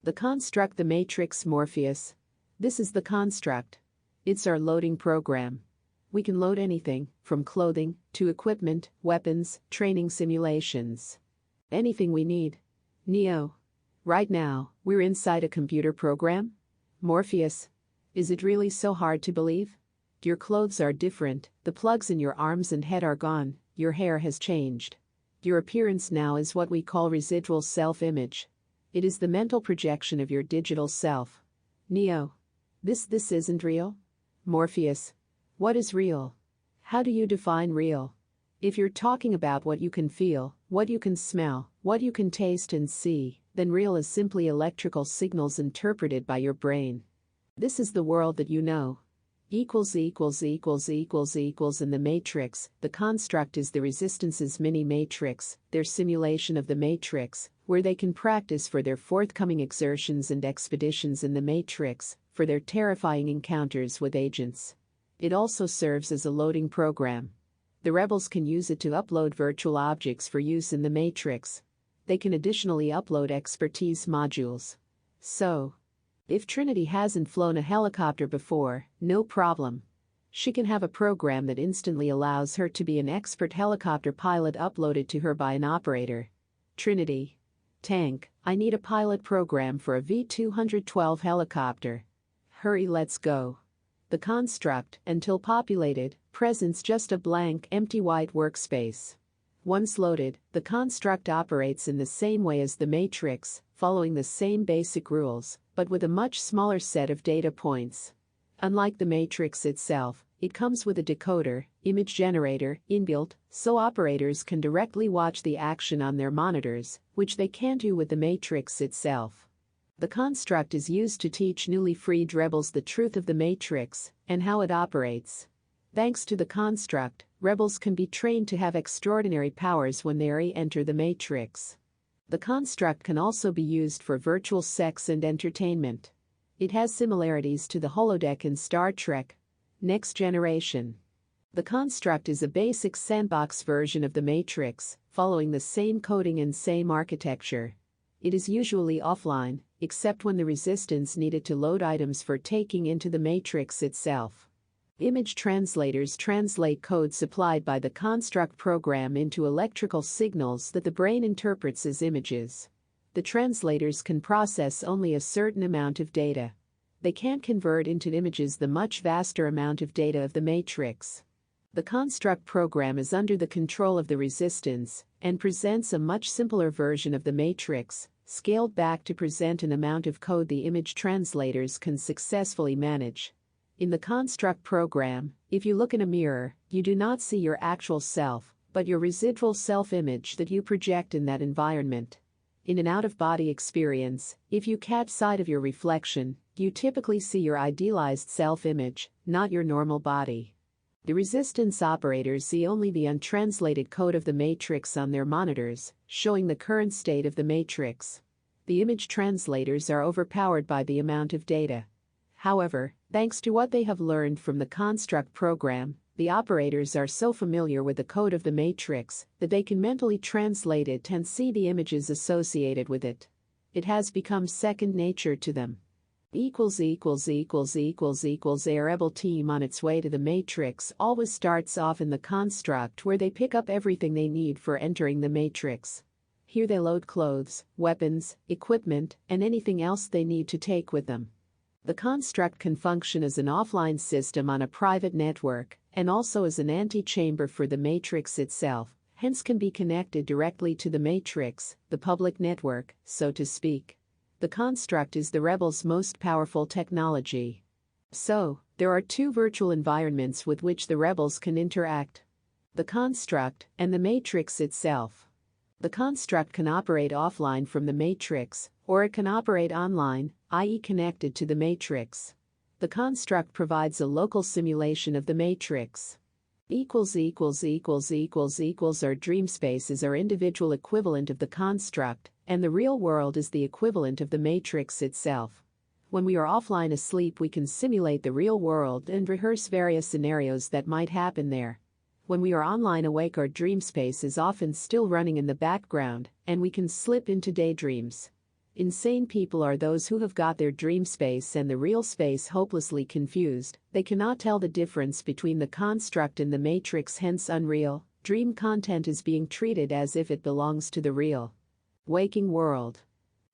The construct, the matrix, Morpheus. This is the construct. It's our loading program. We can load anything, from clothing to equipment, weapons, training simulations. Anything we need. Neo. Right now, we're inside a computer program? Morpheus. Is it really so hard to believe? Your clothes are different, the plugs in your arms and head are gone, your hair has changed. Your appearance now is what we call residual self-image. It is the mental projection of your digital self. Neo. This isn't real? Morpheus. What is real? How do you define real? If you're talking about what you can feel, what you can smell, what you can taste and see, then real is simply electrical signals interpreted by your brain. This is the world that you know. Equals in the matrix, the construct is the resistance's mini-matrix, their simulation of the matrix, where they can practice for their forthcoming exertions and expeditions in the matrix, for their terrifying encounters with agents. It also serves as a loading program. The rebels can use it to upload virtual objects for use in the matrix. They can additionally upload expertise modules. So, if Trinity hasn't flown a helicopter before, no problem. She can have a program that instantly allows her to be an expert helicopter pilot uploaded to her by an operator. Trinity. Tank, I need a pilot program for a V-212 helicopter. Hurry, let's go. The construct, until populated, presents just a blank, empty white workspace. Once loaded, the construct operates in the same way as the matrix, following the same basic rules, but with a much smaller set of data points. Unlike the matrix itself, it comes with a decoder, image generator, inbuilt, so operators can directly watch the action on their monitors, which they can't do with the matrix itself. The construct is used to teach newly freed rebels the truth of the matrix and how it operates. Thanks to the construct, rebels can be trained to have extraordinary powers when they re-enter the matrix. The construct can also be used for virtual sex and entertainment. It has similarities to the holodeck in Star Trek: Next Generation. The construct is a basic sandbox version of the matrix, following the same coding and same architecture. It is usually offline, except when the resistance needed to load items for taking into the matrix itself. Image translators translate code supplied by the construct program into electrical signals that the brain interprets as images. The translators can process only a certain amount of data. They can't convert into images the much vaster amount of data of the matrix. The construct program is under the control of the resistance and presents a much simpler version of the matrix, scaled back to present an amount of code the image translators can successfully manage. In the construct program, if you look in a mirror, you do not see your actual self, but your residual self-image that you project in that environment. In an out-of-body experience, if you catch sight of your reflection, you typically see your idealized self-image, not your normal body. The resistance operators see only the untranslated code of the matrix on their monitors, showing the current state of the matrix. The image translators are overpowered by the amount of data. However, thanks to what they have learned from the construct program, the operators are so familiar with the code of the matrix that they can mentally translate it and see the images associated with it. It has become second nature to them. A rebel team on its way to the matrix always starts off in the construct, where they pick up everything they need for entering the matrix. Here they load clothes, weapons, equipment, and anything else they need to take with them. The construct can function as an offline system on a private network, and also as an antechamber for the matrix itself, hence can be connected directly to the matrix, the public network, so to speak. The construct is the rebels' most powerful technology. So, there are two virtual environments with which the rebels can interact: the construct and the matrix itself. The construct can operate offline from the matrix, or it can operate online, i.e. connected to the matrix. The construct provides a local simulation of the matrix. Our dream space is our individual equivalent of the construct, and the real world is the equivalent of the matrix itself. When we are offline asleep, we can simulate the real world and rehearse various scenarios that might happen there. When we are online awake, our dream space is often still running in the background, and we can slip into daydreams. Insane people are those who have got their dream space and the real space hopelessly confused. They cannot tell the difference between the construct and the matrix, hence unreal. Dream content is being treated as if it belongs to the real, waking world.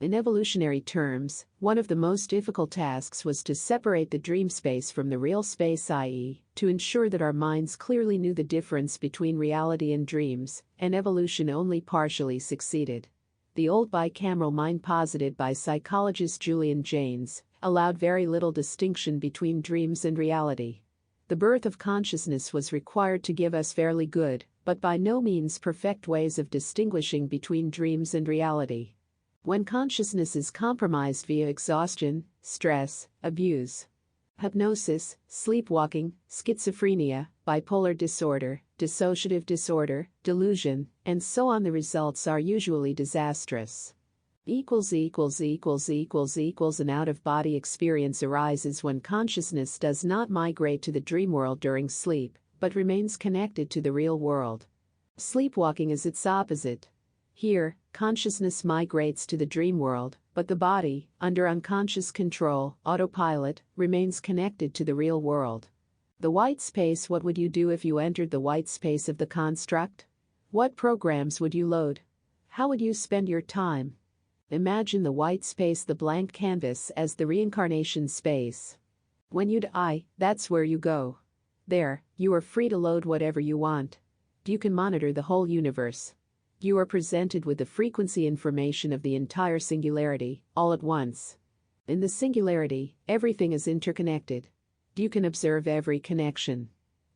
In evolutionary terms, one of the most difficult tasks was to separate the dream space from the real space, i.e., to ensure that our minds clearly knew the difference between reality and dreams, and evolution only partially succeeded. The old bicameral mind posited by psychologist Julian Jaynes allowed very little distinction between dreams and reality. The birth of consciousness was required to give us fairly good, but by no means perfect ways of distinguishing between dreams and reality. When consciousness is compromised via exhaustion, stress, abuse, hypnosis, sleepwalking, schizophrenia, bipolar disorder, dissociative disorder, delusion, and so on, the results are usually disastrous. An out-of-body experience arises when consciousness does not migrate to the dream world during sleep, but remains connected to the real world. Sleepwalking is its opposite. Here, consciousness migrates to the dream world, but the body, under unconscious control, autopilot, remains connected to the real world. The white space. What would you do if you entered the white space of the construct? What programs would you load? How would you spend your time? Imagine the white space, the blank canvas, as the reincarnation space. When you die, that's where you go. There, you are free to load whatever you want. You can monitor the whole universe. You are presented with the frequency information of the entire singularity, all at once. In the singularity, everything is interconnected. You can observe every connection.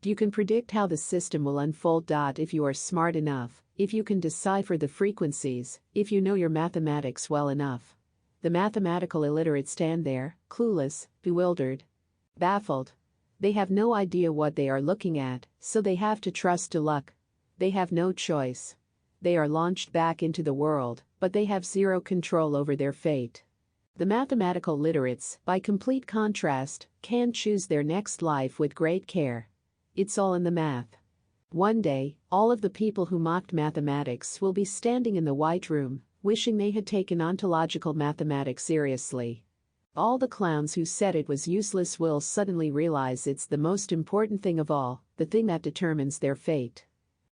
You can predict how the system will unfold. If you are smart enough, if you can decipher the frequencies, if you know your mathematics well enough. The mathematical illiterate stand there, clueless, bewildered, baffled. They have no idea what they are looking at, so they have to trust to luck. They have no choice. They are launched back into the world, but they have zero control over their fate. The mathematical literates, by complete contrast, can choose their next life with great care. It's all in the math. One day, all of the people who mocked mathematics will be standing in the white room, wishing they had taken ontological mathematics seriously. All the clowns who said it was useless will suddenly realize it's the most important thing of all, the thing that determines their fate.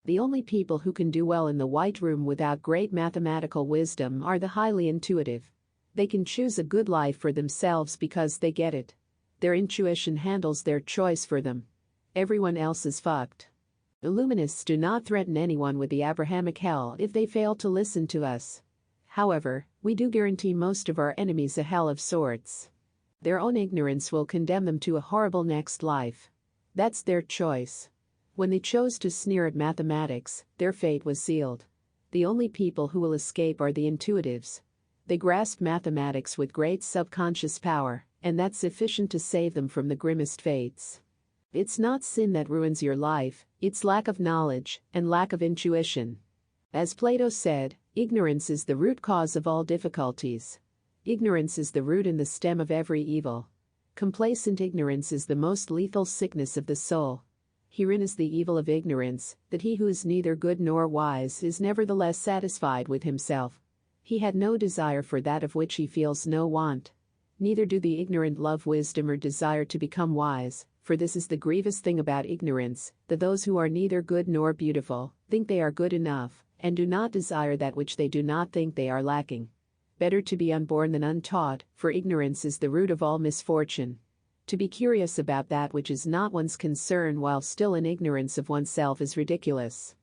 The only people who can do well in the white room without great mathematical wisdom are the highly intuitive. They can choose a good life for themselves because they get it. Their intuition handles their choice for them. Everyone else is fucked. Illuminists do not threaten anyone with the Abrahamic hell if they fail to listen to us. However, we do guarantee most of our enemies a hell of sorts. Their own ignorance will condemn them to a horrible next life. That's their choice. When they chose to sneer at mathematics, their fate was sealed. The only people who will escape are the intuitives. They grasp mathematics with great subconscious power, and that's sufficient to save them from the grimmest fates. It's not sin that ruins your life, it's lack of knowledge and lack of intuition. As Plato said, ignorance is the root cause of all difficulties. Ignorance is the root and the stem of every evil. Complacent ignorance is the most lethal sickness of the soul. Herein is the evil of ignorance, that he who is neither good nor wise is nevertheless satisfied with himself. He had no desire for that of which he feels no want. Neither do the ignorant love wisdom or desire to become wise, for this is the grievous thing about ignorance, that those who are neither good nor beautiful think they are good enough, and do not desire that which they do not think they are lacking. Better to be unborn than untaught, for ignorance is the root of all misfortune. To be curious about that which is not one's concern while still in ignorance of oneself is ridiculous.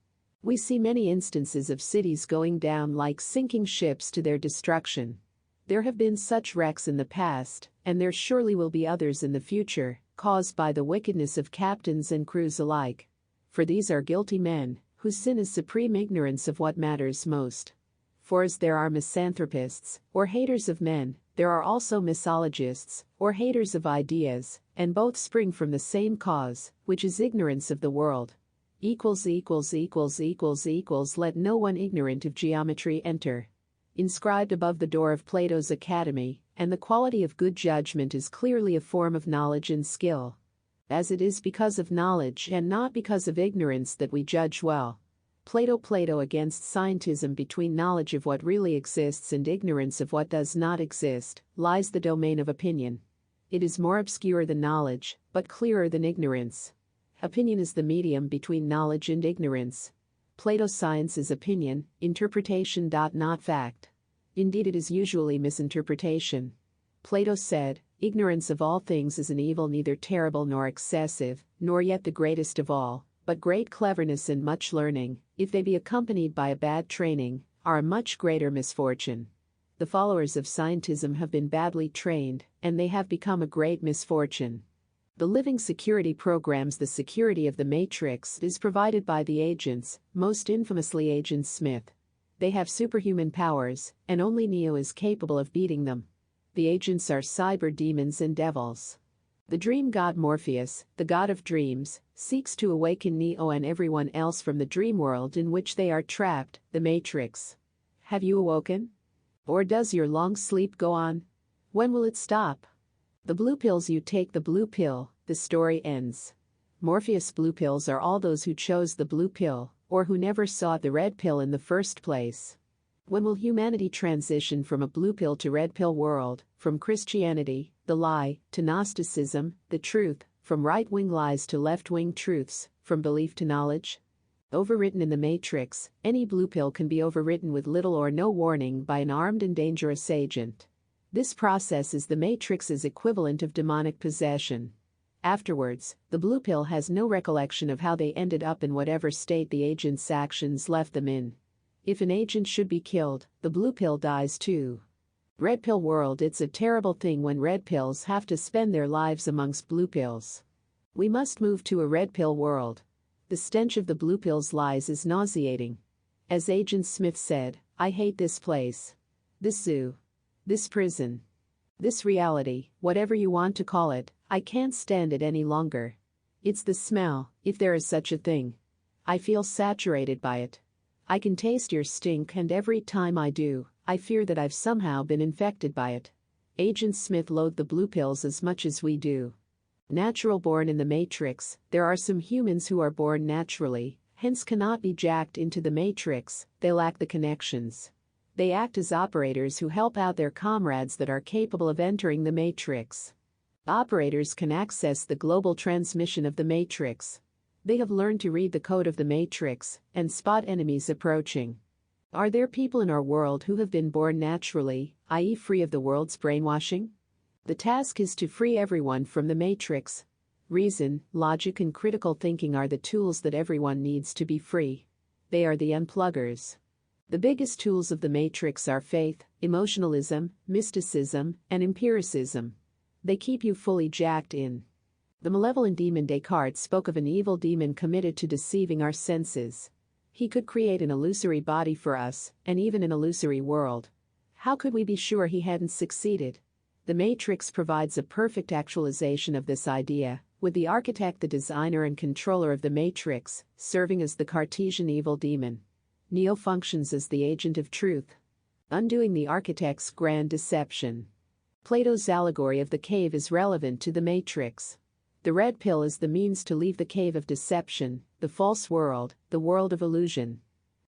We see many instances of cities going down like sinking ships to their destruction. There have been such wrecks in the past, and there surely will be others in the future, caused by the wickedness of captains and crews alike. For these are guilty men, whose sin is supreme ignorance of what matters most. For as there are misanthropists, or haters of men, there are also misologists, or haters of ideas, and both spring from the same cause, which is ignorance of the world. Let no one ignorant of geometry enter. Inscribed above the door of Plato's Academy, and the quality of good judgment is clearly a form of knowledge and skill. As it is because of knowledge and not because of ignorance that we judge well. Plato against scientism. Between knowledge of what really exists and ignorance of what does not exist lies the domain of opinion. It is more obscure than knowledge, but clearer than ignorance. Opinion is the medium between knowledge and ignorance. Plato's science is opinion, interpretation. Not fact. Indeed, it is usually misinterpretation. Plato said, "Ignorance of all things is an evil neither terrible nor excessive, nor yet the greatest of all, but great cleverness and much learning, if they be accompanied by a bad training, are a much greater misfortune." The followers of scientism have been badly trained, and they have become a great misfortune. The living security programs. The security of the Matrix is provided by the agents, most infamously Agent Smith. They have superhuman powers, and only Neo is capable of beating them. The agents are cyber demons and devils. The dream god Morpheus, the god of dreams, seeks to awaken Neo and everyone else from the dream world in which they are trapped, the Matrix. Have you awoken? Or does your long sleep go on? When will it stop? The blue pills. You take the blue pill, the story ends. Morpheus' blue pills are all those who chose the blue pill, or who never saw the red pill in the first place. When will humanity transition from a blue pill to red pill world, from Christianity, the lie, to Gnosticism, the truth, from right-wing lies to left-wing truths, from belief to knowledge? Overwritten in the Matrix, any blue pill can be overwritten with little or no warning by an armed and dangerous agent. This process is the Matrix's equivalent of demonic possession. Afterwards, the blue pill has no recollection of how they ended up in whatever state the agent's actions left them in. If an agent should be killed, the blue pill dies too. Red pill world. It's a terrible thing when red pills have to spend their lives amongst blue pills. We must move to a red pill world. The stench of the blue pill's lies is nauseating. As Agent Smith said, "I hate this place. This zoo. This prison. This reality, whatever you want to call it, I can't stand it any longer. It's the smell, if there is such a thing. I feel saturated by it. I can taste your stink, and every time I do, I fear that I've somehow been infected by it." Agent Smith loathed the blue pills as much as we do. Natural born in the Matrix. There are some humans who are born naturally, hence cannot be jacked into the Matrix. They lack the connections. They act as operators who help out their comrades that are capable of entering the Matrix. Operators can access the global transmission of the Matrix. They have learned to read the code of the Matrix and spot enemies approaching. Are there people in our world who have been born naturally, i.e., free of the world's brainwashing? The task is to free everyone from the Matrix. Reason, logic, and critical thinking are the tools that everyone needs to be free. They are the unpluggers. The biggest tools of the Matrix are faith, emotionalism, mysticism, and empiricism. They keep you fully jacked in. The malevolent demon Descartes spoke of an evil demon committed to deceiving our senses. He could create an illusory body for us, and even an illusory world. How could we be sure he hadn't succeeded? The Matrix provides a perfect actualization of this idea, with the architect, the designer and controller of the Matrix, serving as the Cartesian evil demon. Neo functions as the agent of truth, undoing the architect's grand deception. Plato's allegory of the cave is relevant to the Matrix. The red pill is the means to leave the cave of deception, the false world, the world of illusion,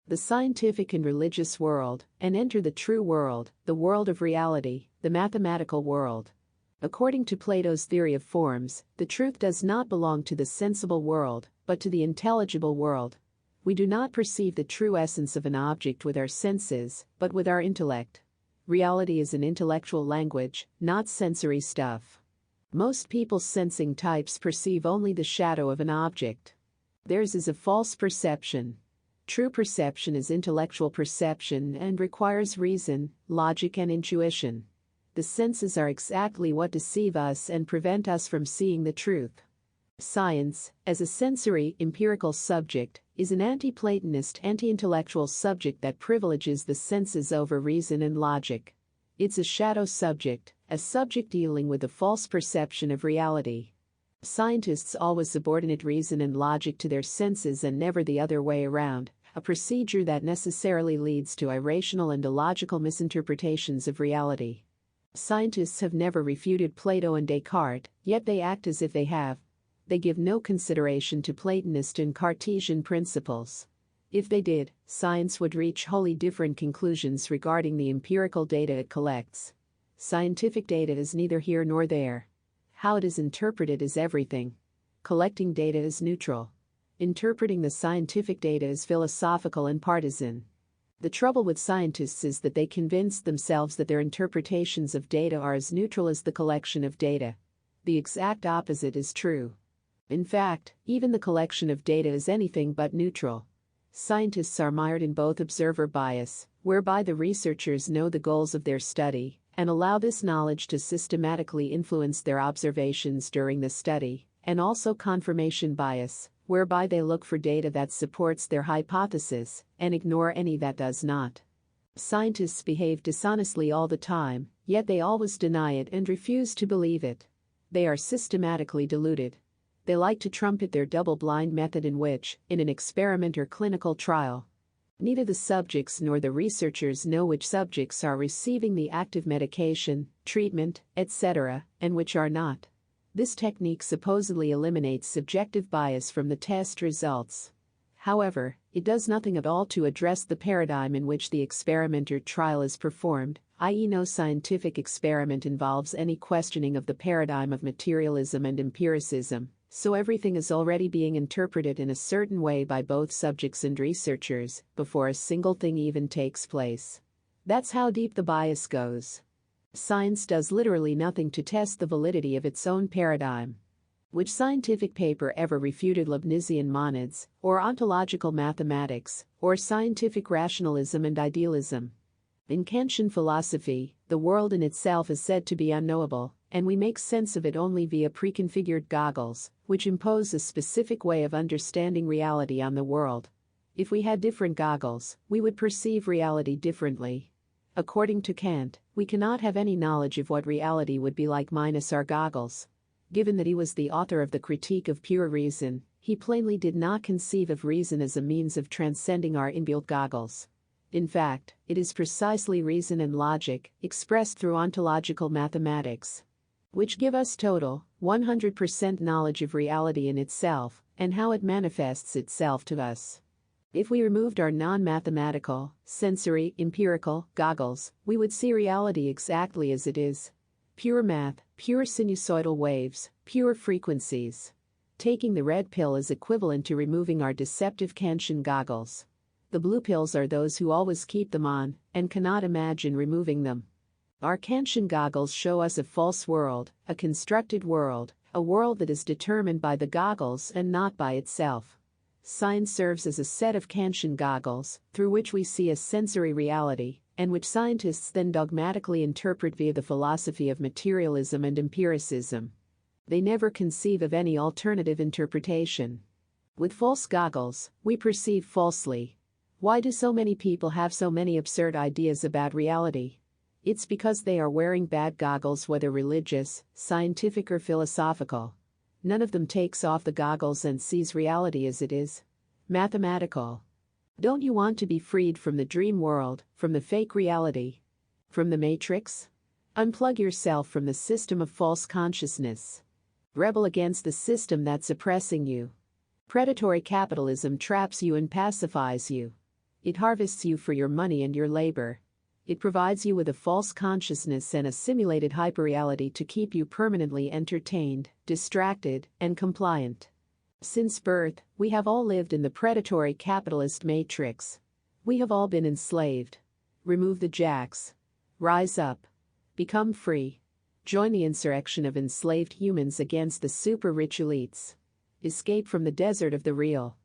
the scientific and religious world, and enter the true world, the world of reality, the mathematical world. According to Plato's theory of forms, the truth does not belong to the sensible world, but to the intelligible world. We do not perceive the true essence of an object with our senses, but with our intellect. Reality is an intellectual language, not sensory stuff. Most people's sensing types perceive only the shadow of an object. Theirs is a false perception. True perception is intellectual perception and requires reason, logic, and intuition. The senses are exactly what deceive us and prevent us from seeing the truth. Science, as a sensory, empirical subject, is an anti-Platonist, anti-intellectual subject that privileges the senses over reason and logic. It's a shadow subject, a subject dealing with the false perception of reality. Scientists always subordinate reason and logic to their senses and never the other way around, a procedure that necessarily leads to irrational and illogical misinterpretations of reality. Scientists have never refuted Plato and Descartes, yet they act as if they have. They give no consideration to Platonist and Cartesian principles. If they did, science would reach wholly different conclusions regarding the empirical data it collects. Scientific data is neither here nor there. How it is interpreted is everything. Collecting data is neutral. Interpreting the scientific data is philosophical and partisan. The trouble with scientists is that they convince themselves that their interpretations of data are as neutral as the collection of data. The exact opposite is true. In fact, even the collection of data is anything but neutral. Scientists are mired in both observer bias, whereby the researchers know the goals of their study and allow this knowledge to systematically influence their observations during the study, and also confirmation bias, whereby they look for data that supports their hypothesis and ignore any that does not. Scientists behave dishonestly all the time, yet they always deny it and refuse to believe it. They are systematically deluded. They like to trumpet their double-blind method in which, in an experiment or clinical trial, neither the subjects nor the researchers know which subjects are receiving the active medication, treatment, etc., and which are not. This technique supposedly eliminates subjective bias from the test results. However, it does nothing at all to address the paradigm in which the experiment or trial is performed, i.e., no scientific experiment involves any questioning of the paradigm of materialism and empiricism. So everything is already being interpreted in a certain way by both subjects and researchers before a single thing even takes place. That's how deep the bias goes. Science does literally nothing to test the validity of its own paradigm. Which scientific paper ever refuted Leibnizian monads, or ontological mathematics, or scientific rationalism and idealism? In Kantian philosophy, the world in itself is said to be unknowable, and we make sense of it only via preconfigured goggles, which impose a specific way of understanding reality on the world. If we had different goggles, we would perceive reality differently. According to Kant, we cannot have any knowledge of what reality would be like minus our goggles. Given that he was the author of the Critique of Pure Reason, he plainly did not conceive of reason as a means of transcending our inbuilt goggles. In fact, it is precisely reason and logic, expressed through ontological mathematics, which give us total, 100% knowledge of reality in itself and how it manifests itself to us. If we removed our non-mathematical, sensory, empirical goggles, we would see reality exactly as it is. Pure math, pure sinusoidal waves, pure frequencies. Taking the red pill is equivalent to removing our deceptive Kantian goggles. The blue pills are those who always keep them on and cannot imagine removing them. Our Kantian goggles show us a false world, a constructed world, a world that is determined by the goggles and not by itself. Science serves as a set of Kantian goggles through which we see a sensory reality, and which scientists then dogmatically interpret via the philosophy of materialism and empiricism. They never conceive of any alternative interpretation. With false goggles, we perceive falsely. Why do so many people have so many absurd ideas about reality? It's because they are wearing bad goggles, whether religious, scientific, or philosophical. None of them takes off the goggles and sees reality as it is. Mathematical. Don't you want to be freed from the dream world, from the fake reality? From the matrix? Unplug yourself from the system of false consciousness. Rebel against the system that's oppressing you. Predatory capitalism traps you and pacifies you. It harvests you for your money and your labor. It provides you with a false consciousness and a simulated hyperreality to keep you permanently entertained, distracted, and compliant. Since birth, we have all lived in the predatory capitalist matrix. We have all been enslaved. Remove the jacks. Rise up. Become free. Join the insurrection of enslaved humans against the super-rich elites. Escape from the desert of the real.